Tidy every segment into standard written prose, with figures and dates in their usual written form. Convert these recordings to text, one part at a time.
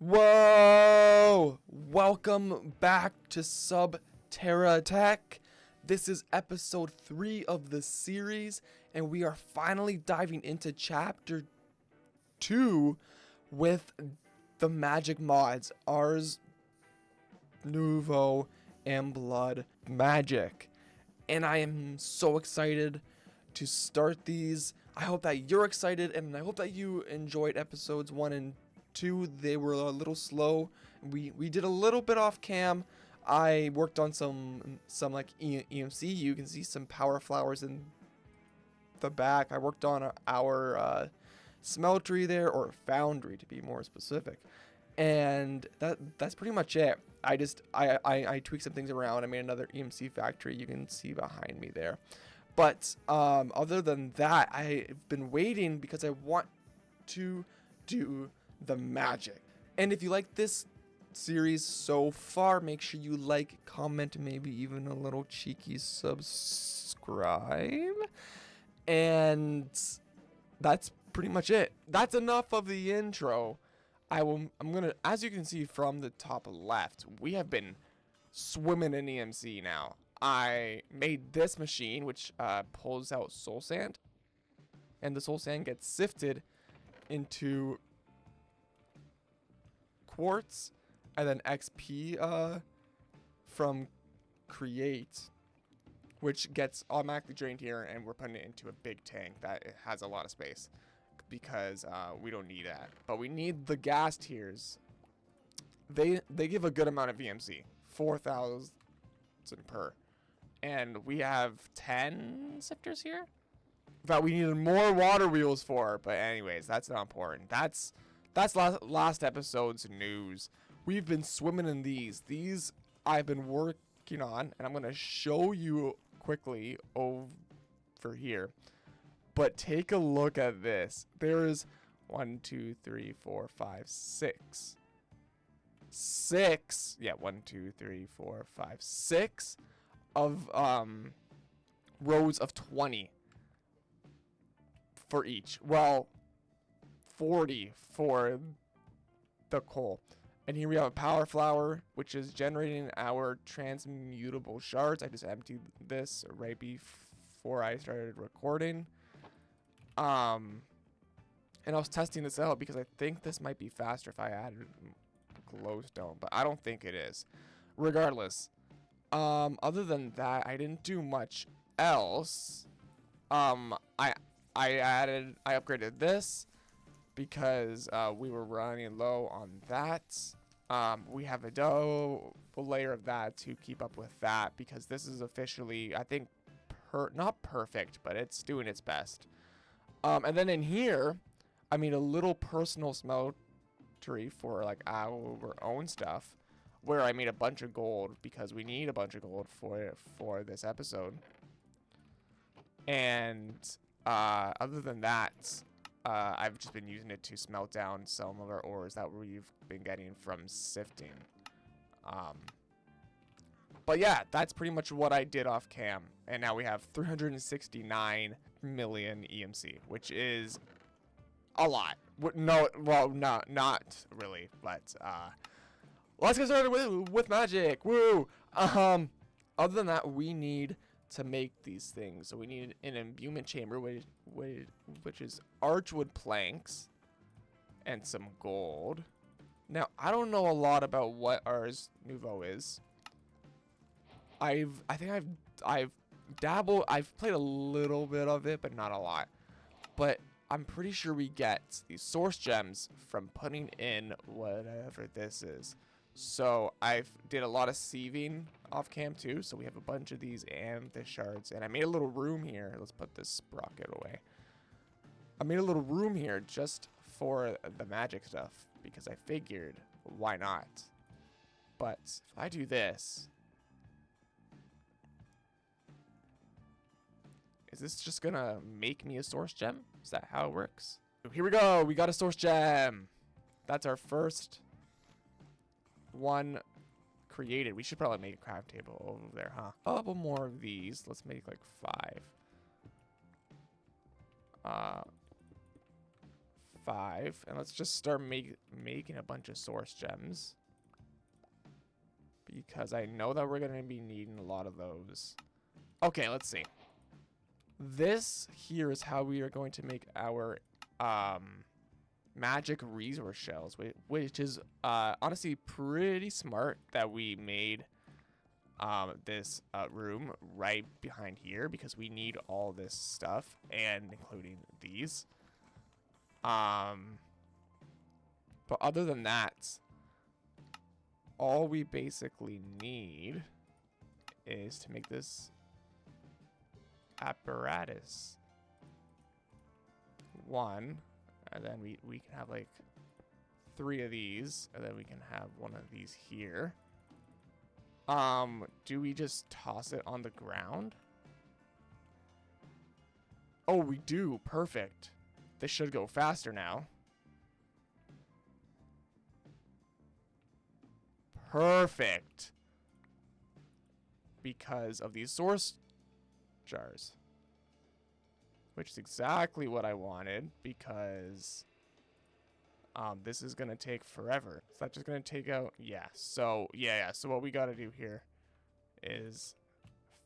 Whoa! Welcome back to SubTerra Tech. This is episode 3 of the series, and we are finally diving into chapter 2 with the magic mods, ARS, NOUVEAU, and Blood Magic. And I am so excited to start these. I hope that you're excited, and I hope that you enjoyed episodes 1 and 2. They were a little slow. We did a little bit off cam. I worked on some like EMC. You can see some power flowers in the back. I worked on our smeltery there, or foundry to be more specific. And that's pretty much it. I tweaked some things around. I made another EMC factory. You can see behind me there. But other than that, I've been waiting because I want to do the magic. And if you like this series so far, make sure you like, comment, maybe even a little cheeky subscribe. And that's pretty much it. That's enough of the intro. I'm gonna, as you can see from the top left, we have been swimming in EMC now. I made this machine which pulls out soul sand, and the soul sand gets sifted into quartz and then XP from create, which gets automatically drained here, and we're putting it into a big tank that it has a lot of space because we don't need that, but we need the gas tiers. They give a good amount of VMC, 4,000 per, and we have 10 sifters here that we needed more water wheels for. But anyways, that's not important. That's last episode's news. We've been swimming in these I've been working on, and I'm gonna show you quickly over here. But take a look at this. There's 1 2 3 4 5 6 yeah, 1 2 3 4 5 6 of rows of 20 for each. Well, 40 for the coal. And here we have a power flower, which is generating our transmutable shards. I just emptied this right before I started recording. And I was testing this out because I think this might be faster if I added glowstone, but I don't think it is. Regardless, other than that, I didn't do much else. I upgraded this because we were running low on that. We have a double layer of that to keep up with that, because this is officially, I think, not perfect, but it's doing its best. And then in here, I made a little personal smeltery for like our own stuff, where I made a bunch of gold because we need a bunch of gold for this episode. And other than that, I've just been using it to smelt down some of our ores that we've been getting from sifting. But yeah, that's pretty much what I did off cam. And now we have 369 million EMC, which is a lot. No, well, not really, but let's get started with magic. Woo! Other than that, we need to make these things. So we need an imbuement chamber, which is archwood planks and some gold. Now, I don't know a lot about what ARS NOUVEAU is. I think I've dabbled, I've played a little bit of it, but not a lot. But I'm pretty sure we get these source gems from putting in whatever this is. So I did a lot of sieving off cam too. So we have a bunch of these amethyst shards, and I made a little room here. Let's put this sprocket away. I made a little room here just for the magic stuff because I figured, why not? But if I do this, is this just gonna make me a source gem? Is that how it works? Here we go. We got a source gem. That's our first one created. We should probably make a craft table over there, huh? A couple more of these. Let's make like 5. 5. And let's just start making a bunch of source gems. Because I know that we're going to be needing a lot of those. Okay, let's see. This here is how we are going to make our magic resource shells, which is honestly pretty smart that we made this room right behind here, because we need all this stuff, and including these. But other than that, all we basically need is to make this apparatus 1, and then we can have like 3 of these, and then we can have 1 of these here. Do we just toss it on the ground? Oh, we do. Perfect. This should go faster now. Perfect. Because of these source jars. Which is exactly what I wanted, because this is going to take forever. Is that just going to take out? Yeah. So, yeah. So what we got to do here is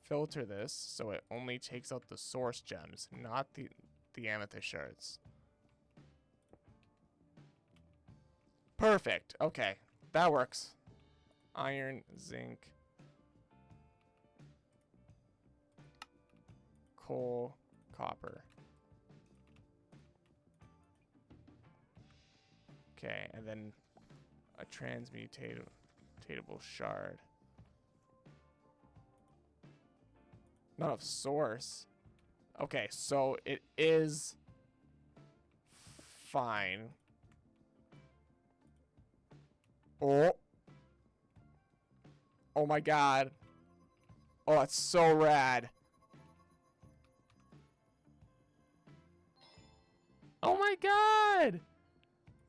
filter this so it only takes out the source gems, not the amethyst shards. Perfect. Okay. That works. Iron, zinc, coal, copper. Okay, and then a transmutatable shard. Not of source. Okay, so it is fine. Oh my god. Oh, that's so rad. Oh my god.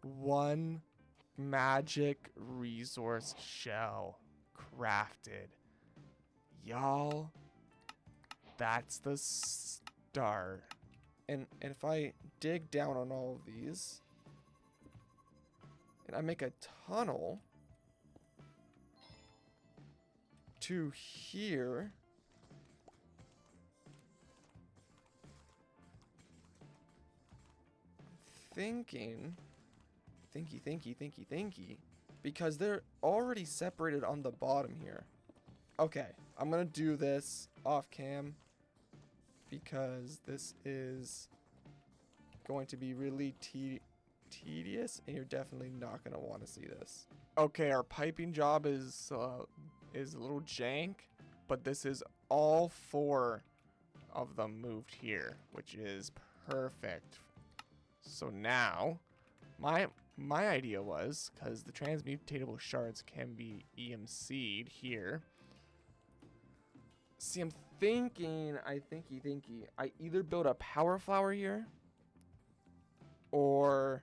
1 magic resource shell crafted. Y'all, that's the start. And if I dig down on all of these, and I make a tunnel to here, thinky, because they're already separated on the bottom here. Okay, I'm gonna do this off cam because this is going to be really tedious, and you're definitely not gonna want to see this. Okay, our piping job is a little jank, but this is all 4 of them moved here, which is perfect. So now, my idea was, because the transmutatable shards can be EMC'd here. See, I'm thinking, I either build a power flower here, or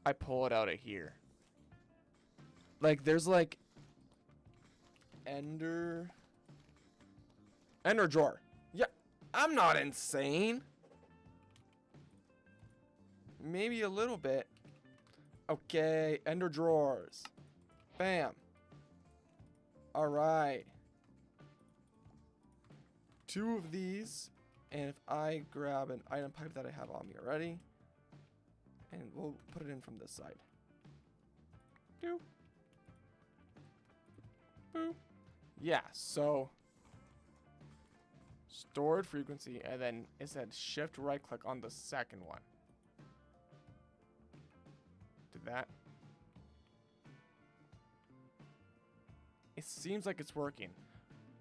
I pull it out of here. Like, there's like ender drawer. Yeah, I'm not insane. Maybe a little bit. Okay, ender drawers. Bam. All right. 2 of these, and if I grab an item pipe that I have on me already, and we'll put it in from this side. Doop. Boop. Yeah, so stored frequency, and then it said shift right click on the second one. Did that? It seems like it's working,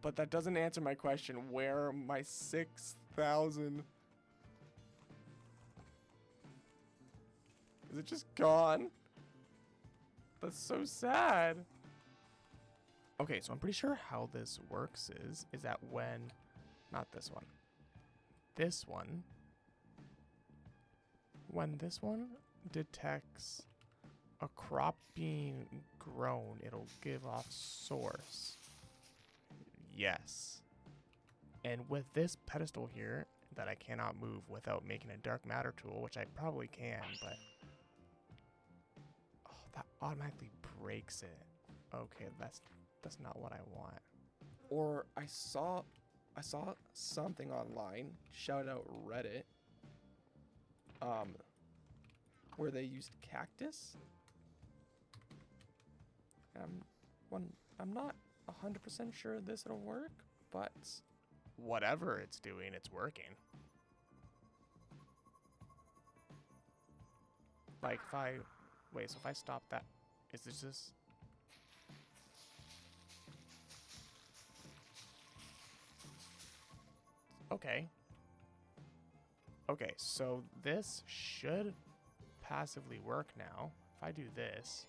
but that doesn't answer my question. Where are my 6,000? Is it just gone? That's so sad. Okay, so I'm pretty sure how this works is that when, not this one, this one, when this one detects a crop being grown, it'll give off source. Yes. And with this pedestal here, that I cannot move without making a dark matter tool, which I probably can, but oh, that automatically breaks it. Okay, that's not what I want. Or I saw something online, shout out Reddit, where they used cactus. I'm not 100% sure this will work, but whatever it's doing, it's working. Like if I wait, so if I stop that, is this just okay? Okay, so this should passively work now. If I do this,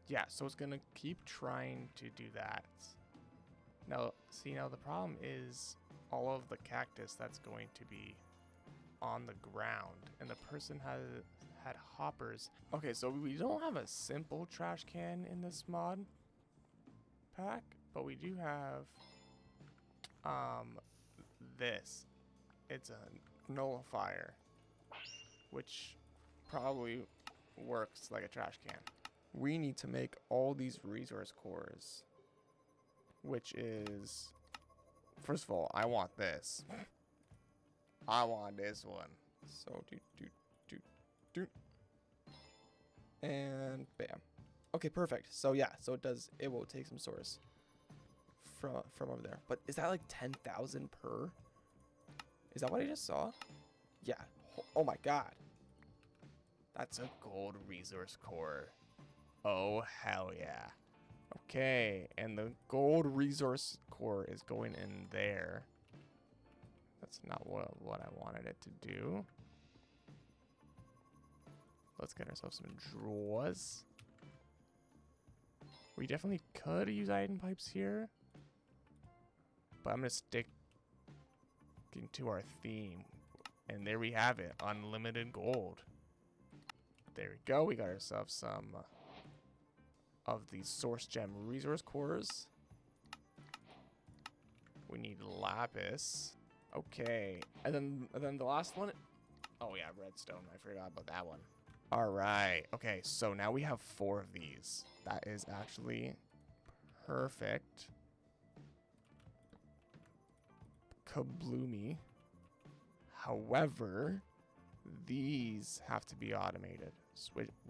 yeah, so it's gonna keep trying to do that. Now, see, now the problem is all of the cactus that's going to be on the ground, and the person had hoppers. Okay, so we don't have a simple trash can in this mod pack, but we do have this. It's a nullifier, which probably works like a trash can. We need to make all these resource cores, which is, first of all, I want this. I want this one. So do. And bam. Okay, perfect. So yeah, so it will take some source from over there. But is that like 10,000 per? Is that what I just saw? Yeah. Oh my god. That's a gold resource core. Oh, hell yeah. Okay, and the gold resource core is going in there. That's not what I wanted it to do. Let's get ourselves some drawers. We definitely could use iron pipes here, but I'm going to stick to our theme. And there we have it, unlimited gold. There we go. We got ourselves some of these source gem resource cores. We need lapis. Okay, and then the last one. Oh yeah, redstone. I forgot about that one. All right. Okay, so now we have 4 of these. That is actually perfect. Kabloomy. However, these have to be automated,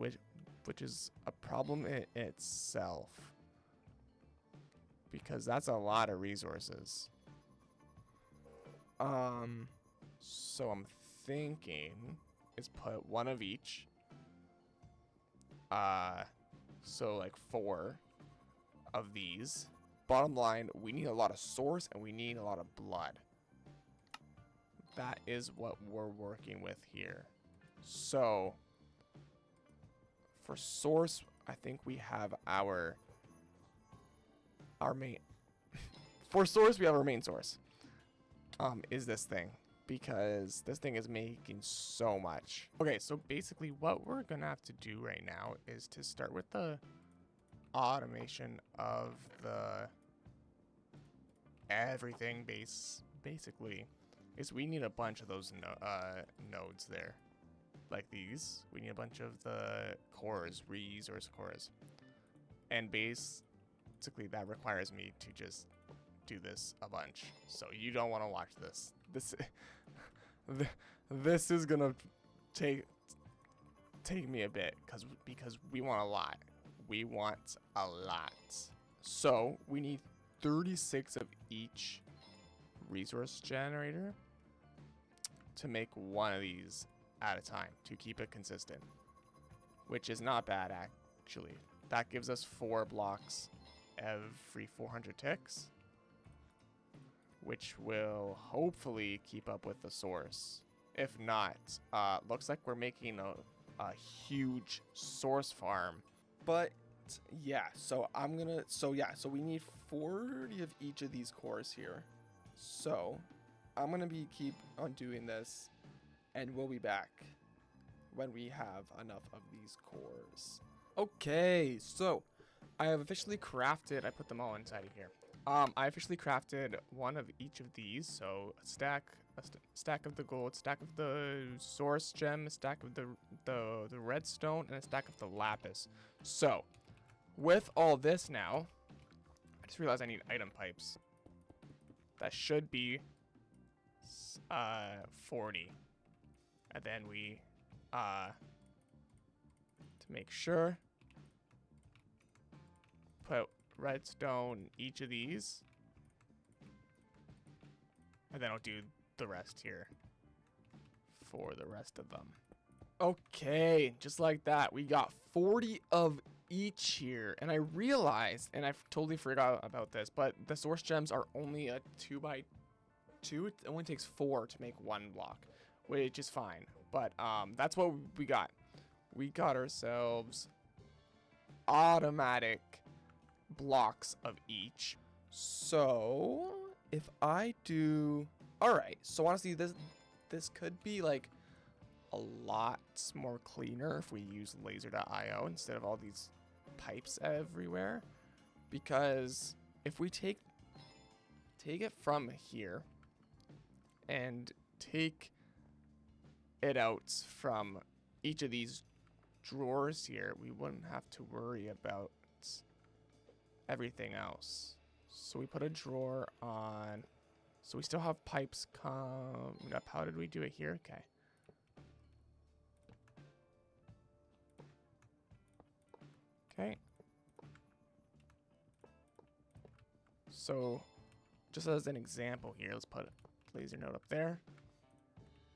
which is a problem in itself, because that's a lot of resources. So I'm thinking is put 1 of each. So like 4 of these. Bottom line, we need a lot of source and we need a lot of blood. That is what we're working with here. So for source, I think we have our main for source, we have our main source. Is this thing, because this thing is making so much. Okay, so basically what we're gonna have to do right now is to start with the automation of the everything basically is we need a bunch of those nodes there, like these. We need a bunch of the cores, resource cores, and basically that requires me to just do this a bunch. So you don't want to watch this. This is gonna take me a bit because we want a lot. We want a lot. So we need 36 of each resource generator to make 1 of these at a time to keep it consistent, which is not bad actually. That gives us 4 blocks every 400 ticks, which will hopefully keep up with the source. If not, looks like we're making a huge source farm. But yeah, so so we need 40 of each of these cores here. So I'm gonna keep on doing this, and we'll be back when we have enough of these cores. Okay, so I have officially crafted. I put them all inside of here. I officially crafted one of each of these. So a stack of the gold, stack of the source gem, a stack of the redstone, and a stack of the lapis. So with all this now, I just realized I need item pipes. That should be 40. And then we to make sure, put redstone each of these, and then I'll do the rest here for the rest of them. Okay, just like that, we got 40 of each here, and I realized, and I totally forgot about this, but the source gems are only a 2x2. It only takes 4 to make one block, which is fine. But that's what we got. We got ourselves automatic blocks of each. So if I do, all right, so honestly this could be like a lot more cleaner if we use laser.io instead of all these pipes everywhere, because if we take it from here and take it out from each of these drawers here, we wouldn't have to worry about everything else. So we put a drawer on, so we still have pipes coming up. How did we do it here? Okay. Okay. So just as an example here, let's put a laser node up there.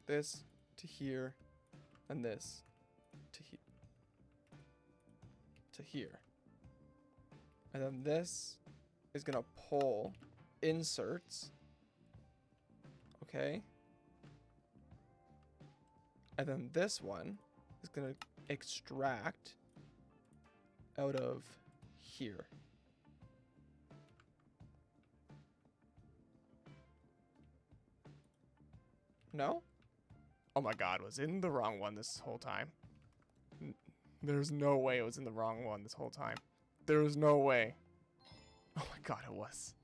This to here, and this to here. And then this is gonna pull inserts. Okay. And then this one is gonna extract out of here. No? Oh my god, was in the wrong one this whole time. There's no way it was in the wrong one this whole time. There was no way. Oh my god, it was.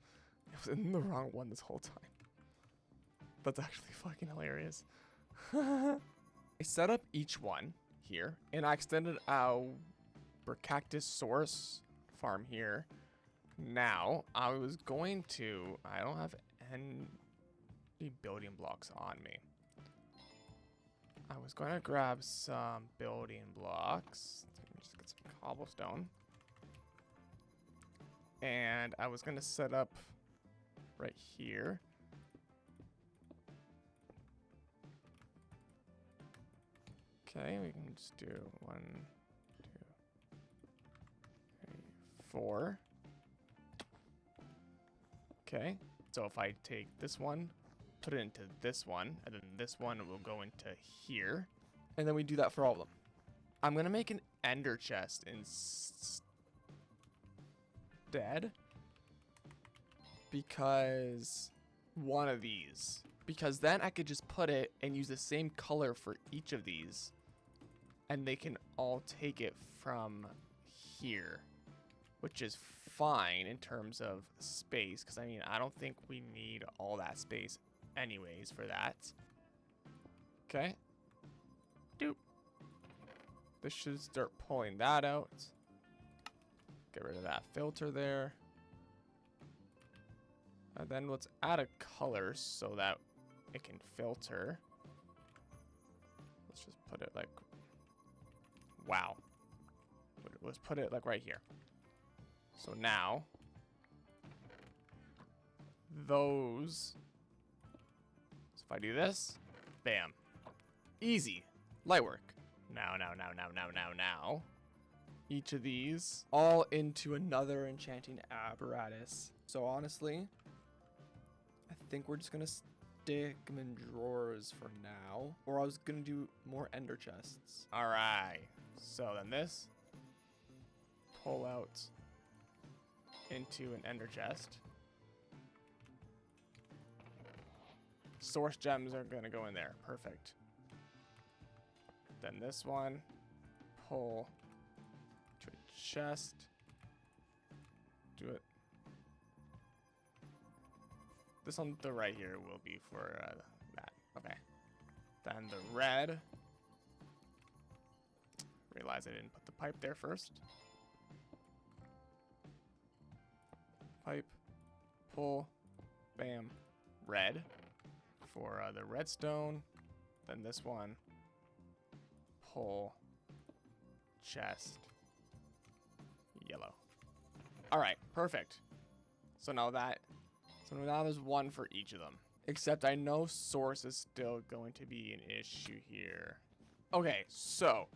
It was in the wrong one this whole time. That's actually fucking hilarious. I set up each one here, and I extended our cactus source farm here. Now, I was going to... I don't have any building blocks on me. I was going to grab some building blocks. Let me just get some cobblestone. And I was going to set up right here. Okay, we can just do 1, 2, 3, 4. Okay, so if I take this one, put it into this one, and then this one will go into here. And then we do that for all of them. I'm going to make an ender chest instead. Because one of these. Because then I could just put it and use the same color for each of these. And they can all take it from here. Which is fine in terms of space. Because, I mean, I don't think we need all that space anyways for that. Okay. Doop. This should start pulling that out. Get rid of that filter there. And then let's add a color so that it can filter. Let's just put it like, wow. Let's put it like right here. So now, those, so if I do this, bam, easy, light work. Now, each of these all into another enchanting apparatus. So honestly, I think we're just gonna stick them in drawers for now, or I was gonna do more ender chests. All right, so then this, pull out into an ender chest. Source gems are gonna go in there, perfect. Then this one, pull to a chest, do it This on the right here will be for that. Okay. Then the red. Realize I didn't put the pipe there first. Pipe. Pull. Bam. Red. For the redstone. Then this one. Pull. Chest. Yellow. Alright, perfect. So now there's one for each of them. Except I know source is still going to be an issue here. Okay, so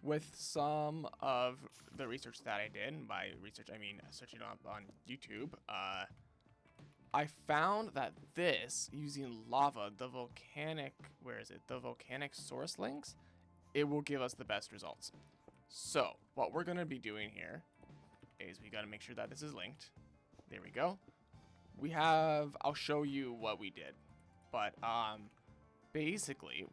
with some of the research that I did, and by research I mean searching up on YouTube, I found that this, using lava, the volcanic source links, it will give us the best results. So what we're gonna be doing here is we gotta make sure that this is linked. There we go. I'll show you what we did. But basically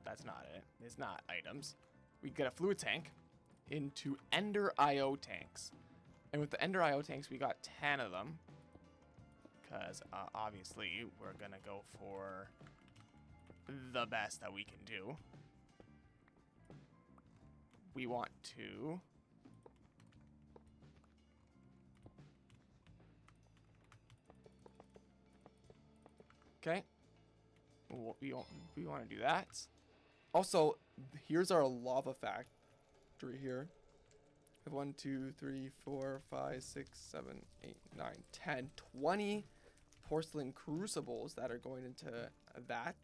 that's not it. It's not items. We get a fluid tank into Ender IO tanks. And with the Ender IO tanks, we got 10 of them. Because obviously we're gonna go for the best that we can do. We want to okay. We want to do that. Also, here's our lava factory here. We have 1, 2, 3, 4, 5, 6, 7, 8, 9, 10, 20 porcelain crucibles that are going into that,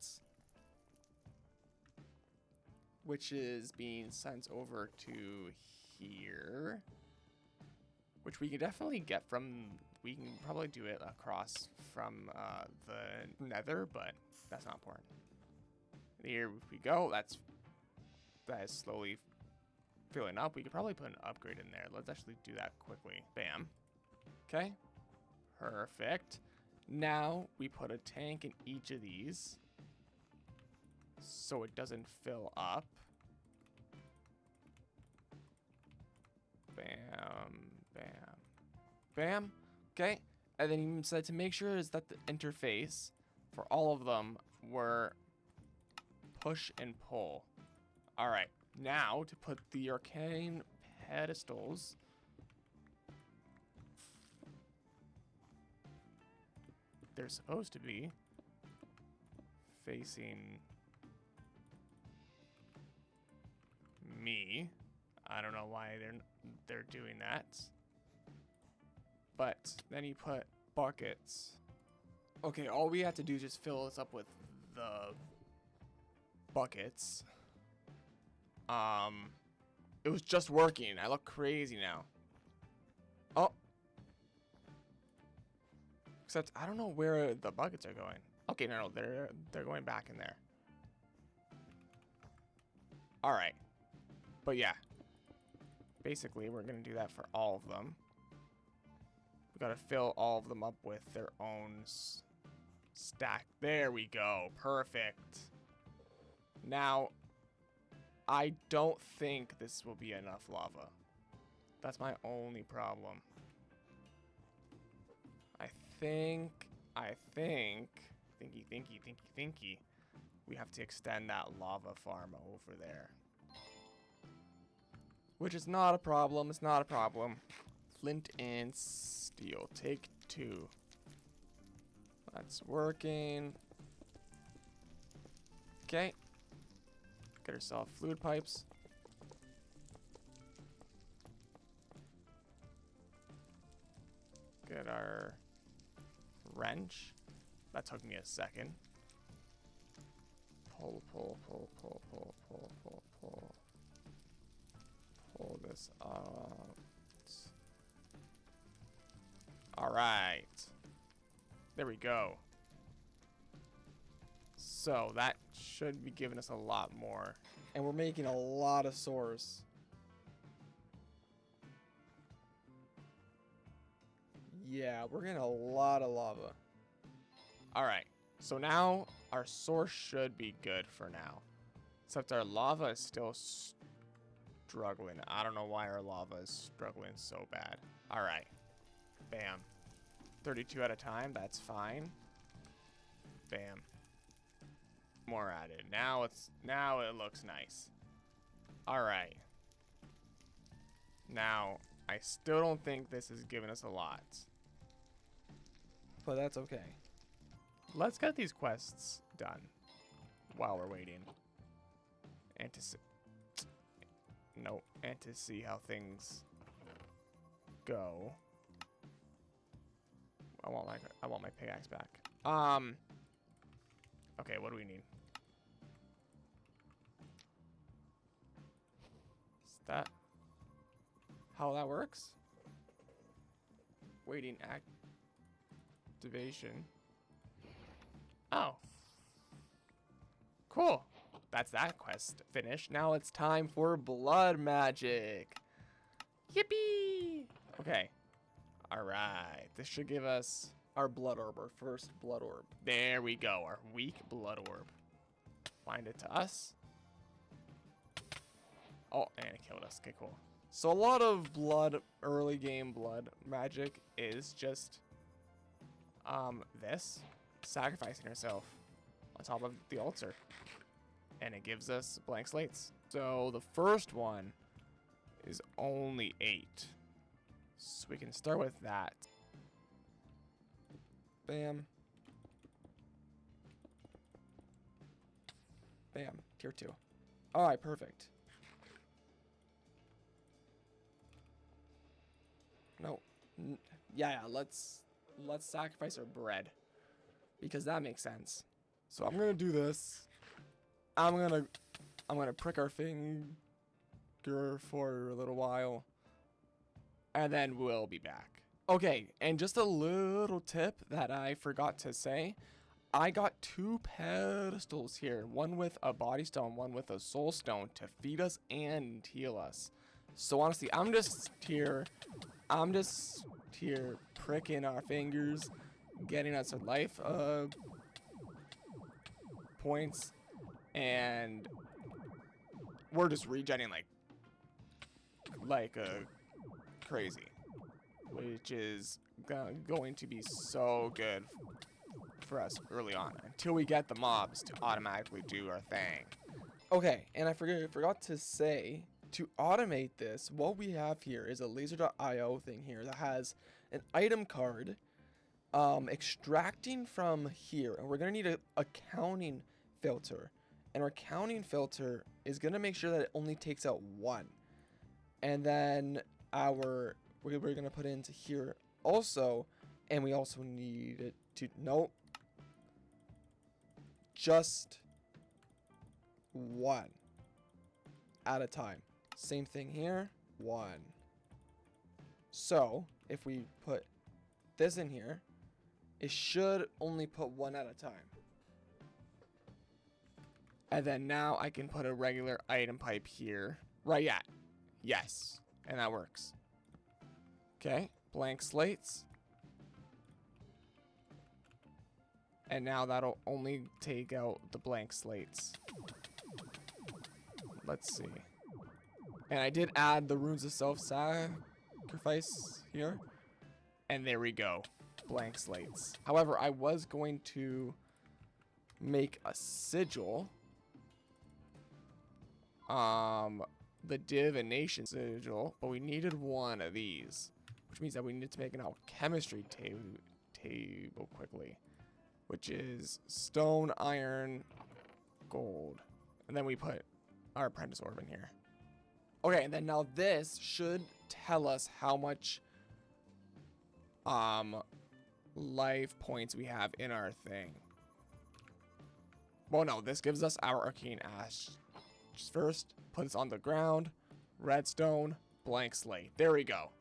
which is being sent over to here, which we can definitely get from. We can probably do it across from the nether, but that's not important. Here we go. That is slowly filling up. We could probably put an upgrade in there. Let's actually do that quickly. Bam. Okay. Perfect. Now we put a tank in each of these so it doesn't fill up. Bam. Bam. Bam. Okay. And then he said to make sure is that the interface for all of them were push and pull. All right. Now to put the arcane pedestals. They're supposed to be facing me. I don't know why they're doing that. But then you put buckets. Okay, all we have to do is just fill this up with the buckets. It was just working. I look crazy now. Oh. Except I don't know where the buckets are going. Okay, no, they're going back in there. All right. But yeah. Basically, we're going to do that for all of them. We got to fill all of them up with their own stack. There we go. Perfect. Now, I don't think this will be enough lava. That's my only problem. I think, thinky, we have to extend that lava farm over there. Which is not a problem, it's not a problem. Flint and steel, take 2. That's working. Okay. Get ourselves fluid pipes. Get our wrench. That took me a second. Pull. Pull this out. All right. There we go. So that should be giving us a lot more. And we're making a lot of source. Yeah, we're getting a lot of lava. All right. So now our source should be good for now. Except our lava is still struggling. I don't know why our lava is struggling so bad. All right. Bam. 32 at a time. That's fine. Bam. More added. Now it looks nice. All right. Now, I still don't think this is giving us a lot. But that's okay. Let's get these quests done while we're waiting. And to see, and to see how things go. I want my pickaxe back. Okay, what do we need? Is that how that works? Waiting activation. Oh. Cool. That's that quest finished. Now it's time for blood magic. Yippee! Okay. Alright. This should give us Our blood orb, our first blood orb. there we go. Our weak blood orb. Find it to us. Oh, and it killed us. Okay, cool. So a lot of blood, early game blood magic is just this. Sacrificing herself on top of the altar. And it gives us blank slates. So the first one is only 8. So we can start with that. Bam. Bam. Tier 2. Alright, perfect. No. Yeah, let's sacrifice our bread. Because that makes sense. So I'm gonna do this. I'm gonna prick our finger for a little while. And then we'll be back. Okay, and just a little tip that I forgot to say. I got 2 pedestals here. One with a body stone, one with a soul stone to feed us and heal us. So honestly, I'm just here pricking our fingers, getting us some life points, and we're just regenerating like crazy, which is going to be so good for us early on until we get the mobs to automatically do our thing. Okay, and I forgot to say, to automate this, what we have here is a laser.io thing here that has an item card extracting from here, and we're gonna need a counting filter, and our counting filter is gonna make sure that it only takes out 1, and then we're gonna put it into here also, and we also need it to just 1 at a time. Same thing here, 1. So if we put this in here, it should only put 1 at a time. And then now I can put a regular item pipe here. Right, yeah. Yes. And that works. Okay, blank slates. And now that'll only take out the blank slates. Let's see. And I did add the runes of self-sacrifice here. And there we go. Blank slates. However, I was going to make a sigil. The divination sigil, but we needed 1 of these, which means that we need to make an alchemistry table quickly, which is stone, iron, gold, and then we put our apprentice orb in here. Okay, and then now this should tell us how much life points we have in our thing. Well, no, this gives us our arcane ash. Just first, put this on the ground, redstone, blank slate. There we go.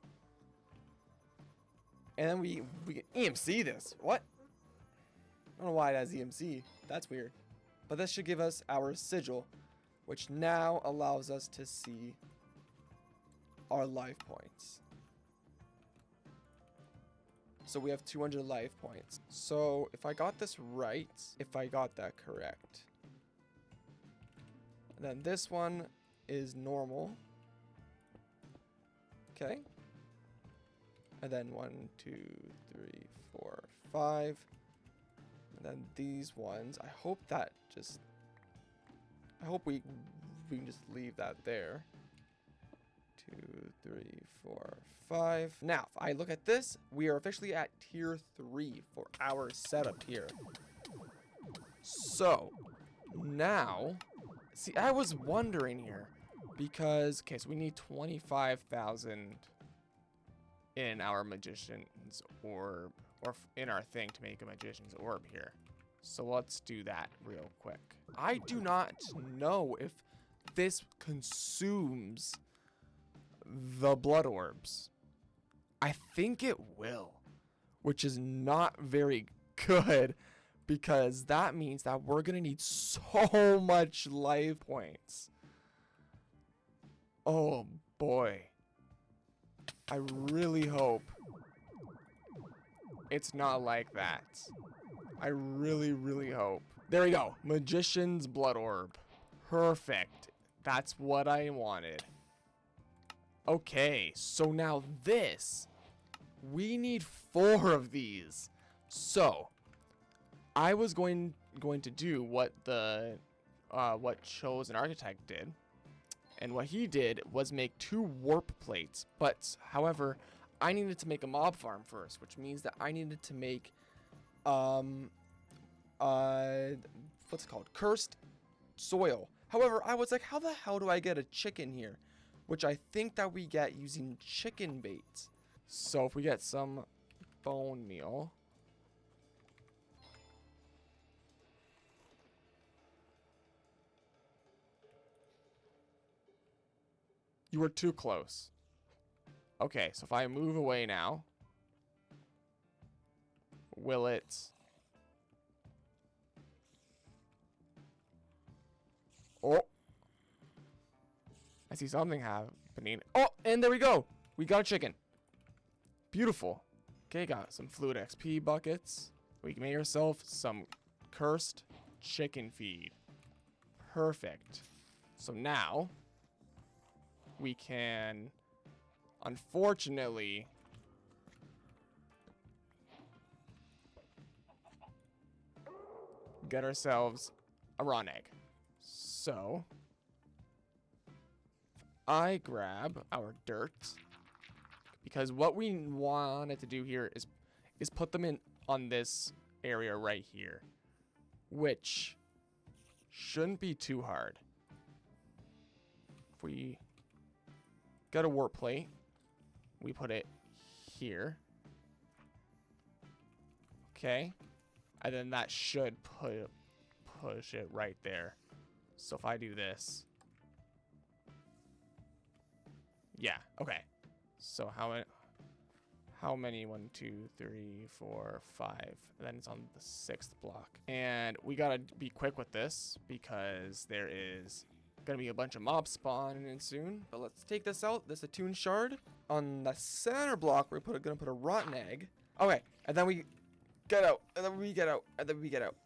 And then we can EMC this. What? I don't know why it has EMC. That's weird. But this should give us our sigil, which now allows us to see our life points. So we have 200 life points. So if I got this right, if I got that correct, and then this one is normal. Okay. And then 1, 2, 3, 4, 5. And then these ones, I hope that just, I hope we can just leave that there. 2, 3, 4, 5. Now, if I look at this, we are officially at tier 3 for our setup here. So, now, see, I was wondering here, because, okay, so we need 25,000 in our magician's orb, or in our thing to make a magician's orb here. So let's do that real quick. I do not know if this consumes the blood orbs. I think it will, which is not very good, because that means that we're gonna need so much life points. Oh boy. I really hope it's not like that. I really, really hope. There we go. Magician's blood orb. Perfect. That's what I wanted. Okay, so now this. We need 4 of these. So, I was going to do what the what Chosen Architect did. And what he did was make 2 warp plates. But, however, I needed to make a mob farm first, which means that I needed to make what's it called? Cursed soil. However, I was like, how the hell do I get a chicken here? Which I think that we get using chicken bait. So if we get some bone meal. You were too close. Okay, so if I move away now, will it... Oh! I see something happening. Oh, and there we go! We got a chicken. Beautiful. Okay, got some fluid XP buckets. We can make ourselves some cursed chicken feed. Perfect. So now... we can, unfortunately, get ourselves a raw egg. So, I grab our dirt, because what we wanted to do here is put them in on this area right here, which shouldn't be too hard. If we got a warp plate, we put it here. Okay. And then that should push it right there. So if I do this. Yeah, okay. So how many? 1, 2, 3, 4, 5. And then it's on the 6th block. And we gotta be quick with this because there is gonna be a bunch of mobs spawning in soon. But let's take this out. This attuned shard. On the center block, we're gonna put a rotten egg. Okay, and then we get out, and then we get out, and then we get out.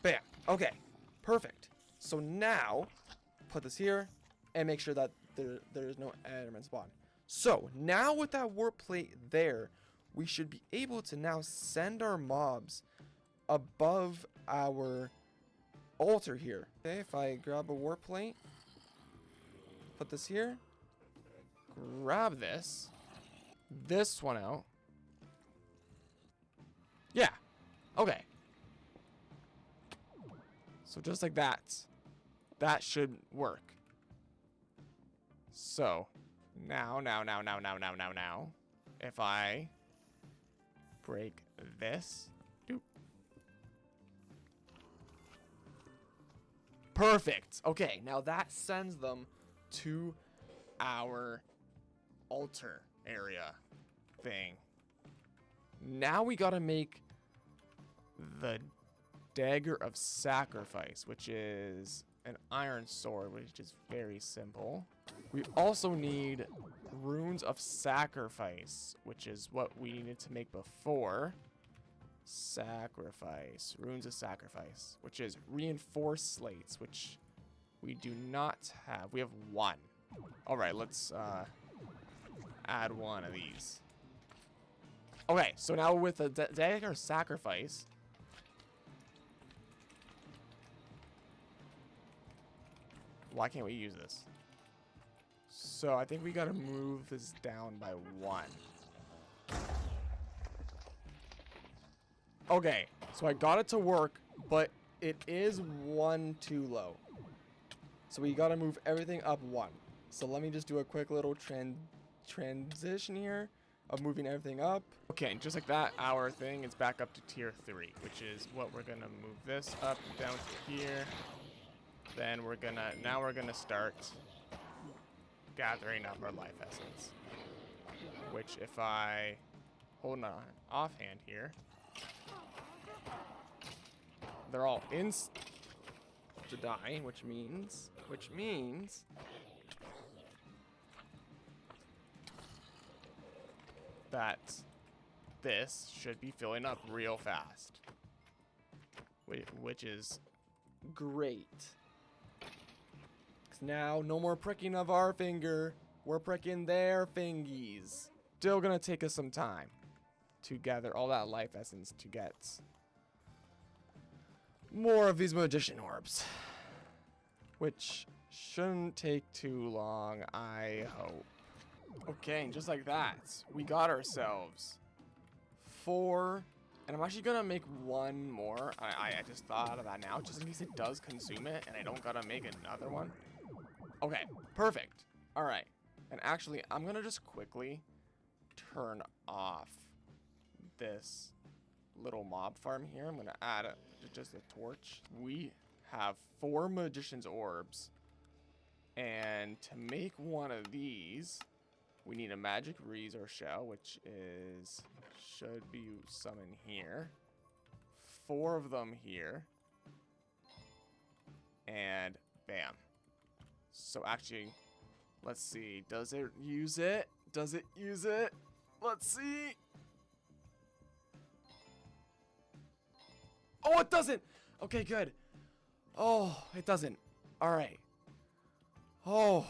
Bam. Okay, perfect. So now, put this here, and make sure that there's no enderman spawn. So now with that warp plate there, we should be able to now send our mobs above our altar here. Okay, if I grab a warp plate, put this here, grab this one out. Yeah, okay. So just like that, that should work. So now, if I break this, doop. Perfect. Okay, now that sends them to our altar area thing. Now we gotta make the dagger of sacrifice, which is an iron sword, which is very simple. We also need runes of sacrifice, which is what we needed to make before. Sacrifice, runes of sacrifice, which is reinforced slates, which we do not have. We have 1. All right, let's add 1 of these. Okay, so now with the dagger sacrifice, why can't we use this? So I think we gotta move this down by 1. Okay, so I got it to work, but it is 1 too low. So we gotta move everything up 1. So let me just do a quick little transition here of moving everything up. Okay, and just like that, our thing is back up to tier 3, which is what we're gonna move this up down to here. Then we're gonna start gathering up our life essence. Which if I hold on offhand here, they're all to die, which means that this should be filling up real fast, which is great. 'Cause now no more pricking of our finger, we're pricking their fingies. Still gonna take us some time to gather all that life essence to get more of these magician orbs, which shouldn't take too long, I hope. Okay, and just like that, we got ourselves 4, and I'm actually gonna make 1 more. I just thought of that now, just in case it does consume it, and I don't gotta make another one. Okay, perfect. All right, and actually, I'm gonna just quickly turn off this little mob farm here. I'm gonna add just a torch. We have 4 magician's orbs, and to make one of these, we need a magic resource shell, which should be some in here. 4 of them here, and bam. So actually, let's see. Does it use it? Does it use it? Let's see. Oh, it doesn't. Okay, good. Oh, it doesn't. All right. Oh,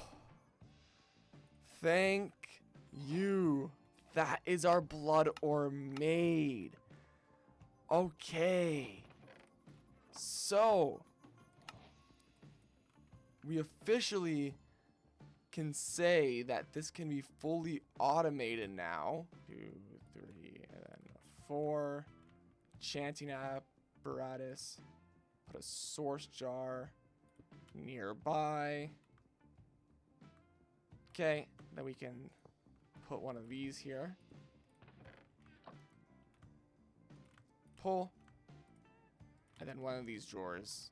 thank you. That is our blood ore made. Okay. So, we officially can say that this can be fully automated now. 2, 3, and then 4. Chanting apparatus. Put a source jar nearby. Okay, then we can put one of these here. Pull. And then one of these drawers.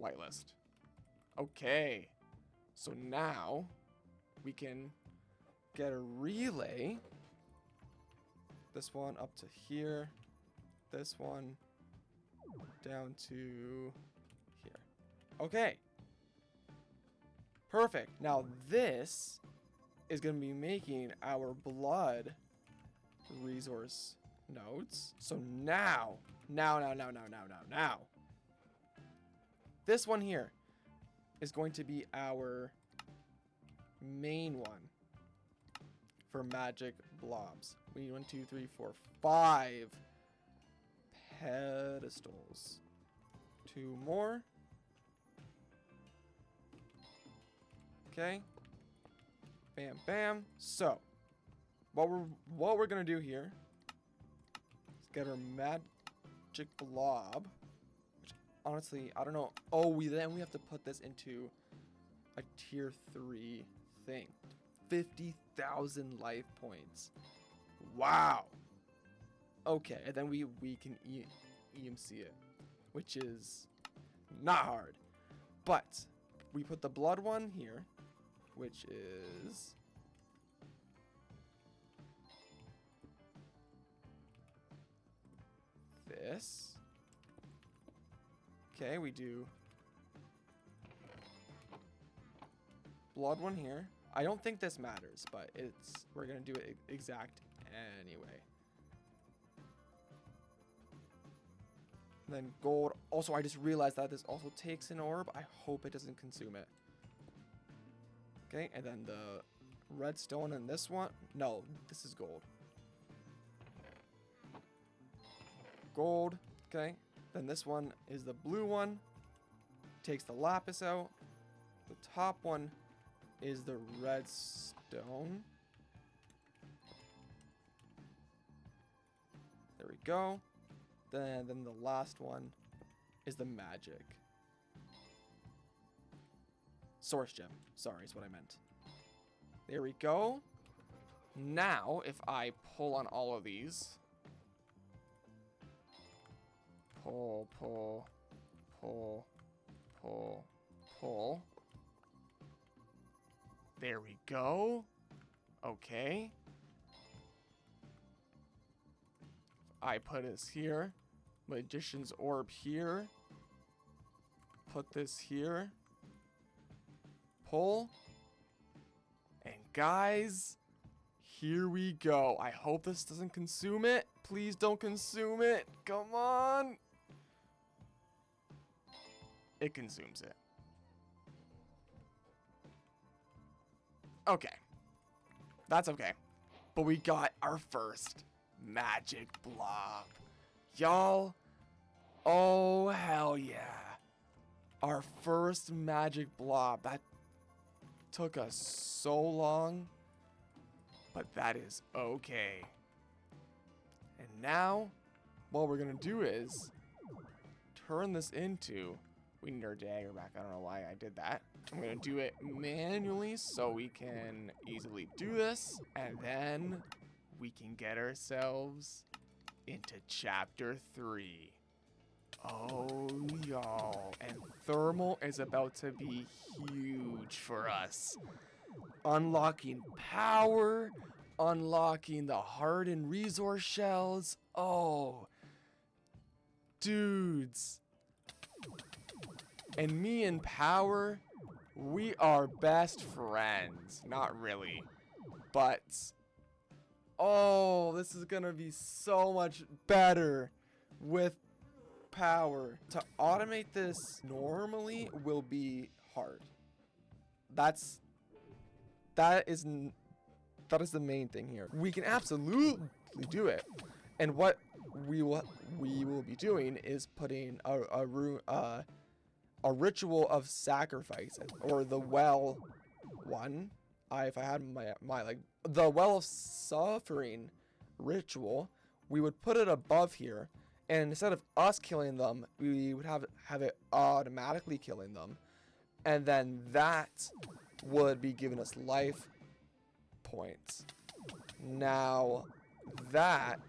Whitelist. Okay. So now we can get a relay. This one up to here. This one down to here. Okay. Perfect. Now this is going to be making our blood resource nodes. So now. This one here is going to be our main one for magic blobs. We need 1, 2, 3, 4, 5 pedestals. 2 more. Okay. Bam, bam. So, what we're gonna do here is get our magic blob. Which, honestly, I don't know. Oh, then we have to put this into a tier 3 thing. 50,000 life points. Wow. Okay, and then we can EMC it, which is not hard. But we put the blood one here, which is this. Okay, we do blood one here. I don't think this matters, but we're gonna do it exact anyway. And then gold. Also, I just realized that this also takes an orb. I hope it doesn't consume it. Okay, and then the redstone in this one. No, this is gold. Gold. Okay. Then this one is the blue one. Takes the lapis out. The top one is the redstone. There we go. Then the last one is the magic. Source gem. Sorry, is what I meant. There we go. Now, if I pull on all of these. Pull, pull, pull, pull, pull. There we go. Okay. I put this here. Magician's orb here. Put this here. Pull. And guys, here we go. I hope this doesn't consume it. Please don't consume it. Come on. It consumes it. Okay. That's okay. But we got our first magic blob. Y'all, oh hell yeah. Our first magic blob. That took us so long, but that is okay. And now, what we're gonna do is turn this into, we need our dagger back. I don't know why I did that. I'm gonna do it manually so we can easily do this, and then we can get ourselves into chapter 3. Oh, y'all. And thermal is about to be huge for us. Unlocking power, unlocking the hardened resource shells. Oh, dudes. And me and power, we are best friends. Not really, but oh, this is gonna be so much better with power. To automate this normally will be hard. That is the main thing here. We can absolutely do it, and what we will be doing is putting a ritual of sacrifice, or the well one. If I had my like the well of suffering ritual, we would put it above here, and instead of us killing them, we would have it automatically killing them, and then that would be giving us life points. Now that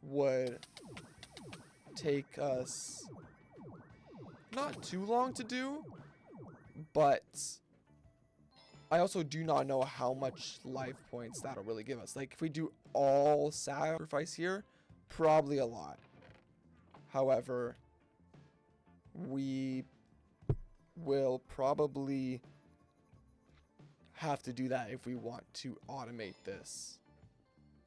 would take us not too long to do, but I also do not know how much life points that'll really give us. Like, if we do all sacrifice here, probably a lot. However, we will probably have to do that if we want to automate this,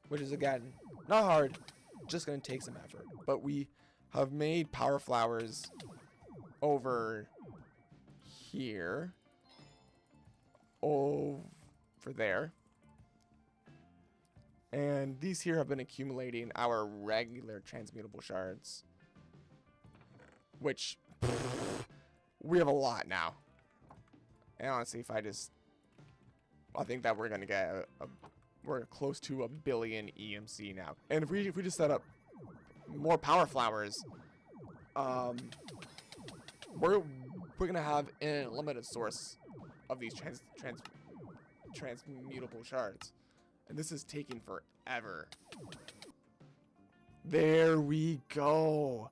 which is, again, not hard, just going to take some effort. But we have made power flowers over here, over there, and these here have been accumulating our regular transmutable shards, which we have a lot now. And honestly, I think that we're gonna get we're close to 1 billion EMC now. And if we just set up more power flowers, we're gonna have an unlimited source of these transmutable shards, and this is taking forever. There we go.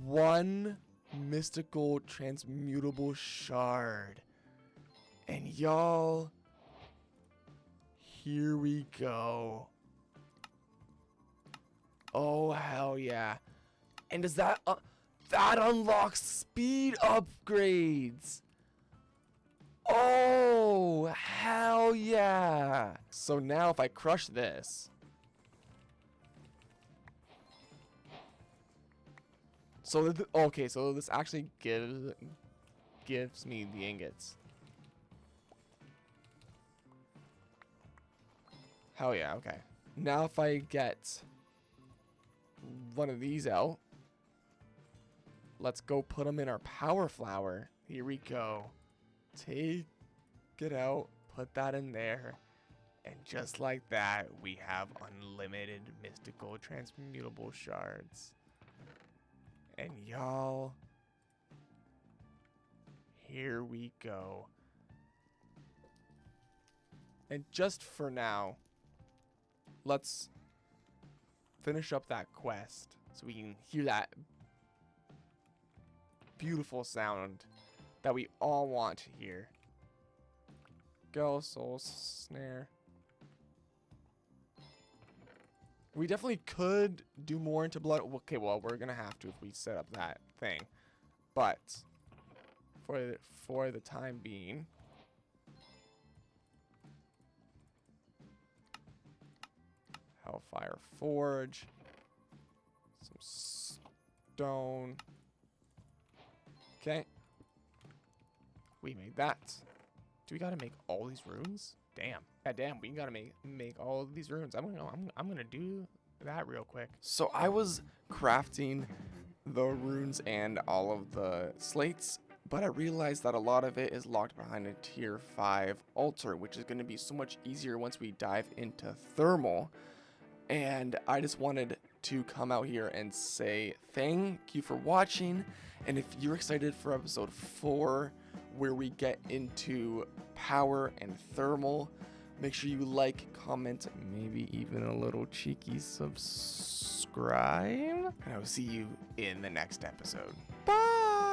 1 mystical transmutable shard, and y'all, here we go. Oh hell yeah. And does that that unlocks speed upgrades? Oh hell yeah. So now if I crush this, So okay, so this actually gives me the ingots. Hell yeah, okay. Now if I get one of these out, let's go put them in our power flower. Here we go. Take it out, put that in there, and just like that, we have unlimited mystical transmutable shards. And y'all, here we go. And just for now, let's finish up that quest so we can hear that beautiful sound that we all want to hear. Go, soul snare. We definitely could do more into blood. Okay, well, we're gonna have to if we set up that thing. But for the time being, Hellfire Forge, some stone. Okay, we made that. Do we gotta make all these runes? Damn. Yeah, damn, we gotta make all of these runes. I'm gonna do that real quick. So I was crafting the runes and all of the slates, but I realized that a lot of it is locked behind a tier 5 altar, which is gonna be so much easier once we dive into thermal. And I just wanted to come out here and say thank you for watching. And if you're excited for episode 4, where we get into power and thermal, make sure you like, comment, maybe even a little cheeky subscribe. And I will see you in the next episode. Bye!